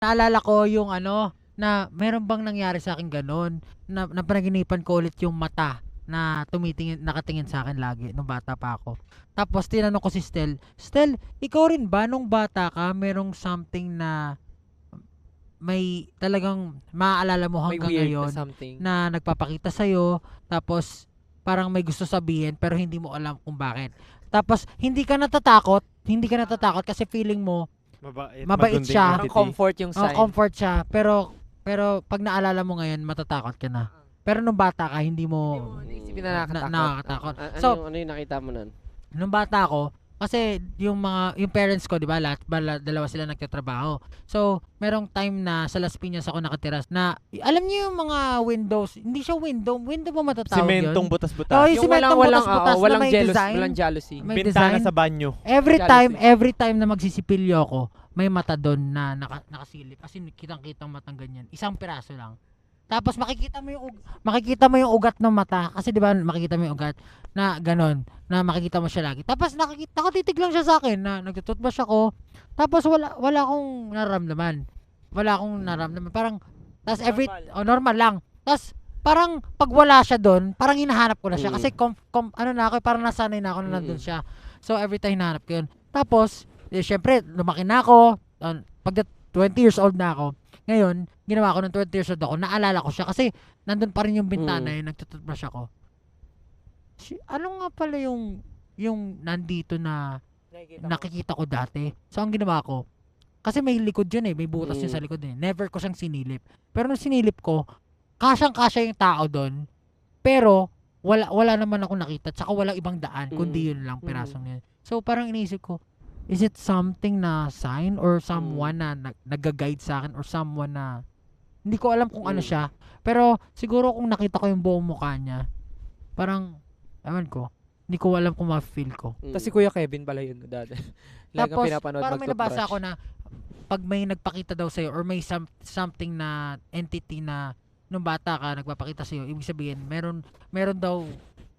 Naalala ko yung ano, na meron bang nangyari sa akin gano'n, na napanaginipan ko ulit yung mata na nakatingin sa akin lagi nung bata pa ako. Tapos tinanong ko si Stel, "Stel, ikaw rin ba nung bata ka merong something na may talagang maaalala mo May hanggang weird na ngayon something. na nagpapakita sa'yo, tapos parang may gusto sabihin pero hindi mo alam kung bakit. Tapos hindi ka natatakot kasi feeling mo Mabait, mabait magunding siya. Parang entity. comfort yung sign. comfort siya, pero pag naalala mo ngayon matatakot ka na. Pero nung bata ka hindi mo Isipin na nakakatakot. nakakatakot. Ano So, yung nakita mo nun? nung bata ako, kasi yung parents ko, 'di ba, dalawa sila nagtatrabaho. So, merong time na sa Las Piñas ako nakatira na alam niyo yung mga windows, hindi siya window ba matatawag yun? Simentong Oh, butas-butas. yung simentong butas-butas na walang may design. walang jealousy. May Bintana design. sa banyo. Every time na magsisipilyo ako, may mata doon na nakasilip. Kasi kitang-kitang matang ganyan. Isang piraso lang. Tapos makikita mo yung ugat ng mata kasi 'di ba makikita mo yung ugat na ganon, na makikita mo siya lagi. Tapos nakatitig lang siya sa akin na nagtututbrush ako. Tapos wala akong nararamdaman. Parang normal lang. Tapos parang pag wala siya doon, parang hinahanap ko na siya kasi ano na ako, parang nasanay na ako na nandun siya. So every time hinahanap ko yun. Tapos syempre lumaki na ako. Pag 20 years old na ako, ngayon, ginawa ko ng 20 years old ako, naalala ko siya kasi nandun pa rin yung bintana yung nagtututbrush ako. Ano nga pala yung nandito na nakikita ko dati? So, ang ginawa ko, kasi may likod yun may butas yun sa likod Never ko siyang sinilip. Pero nung sinilip ko, kasyang-kasya yung tao doon, pero wala naman ako nakita, tsaka walang ibang daan, kundi yun lang, pirasong yun. So, parang iniisip ko, is it something na sign or someone na nag-guide sa akin or someone na hindi ko alam kung ano siya. Pero siguro kung nakita ko yung buong mukha niya, parang ewan ko, hindi ko alam kung ma-feel ko. Tapos si Kuya Kevin pala yun dati. Lagi Tapos pinapanood parang may nabasa mag-toothbrush. ako na pag may nagpakita daw sa'yo or may something na entity na nung bata ka nagpapakita sa'yo, ibig sabihin meron daw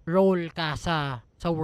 role ka sa world.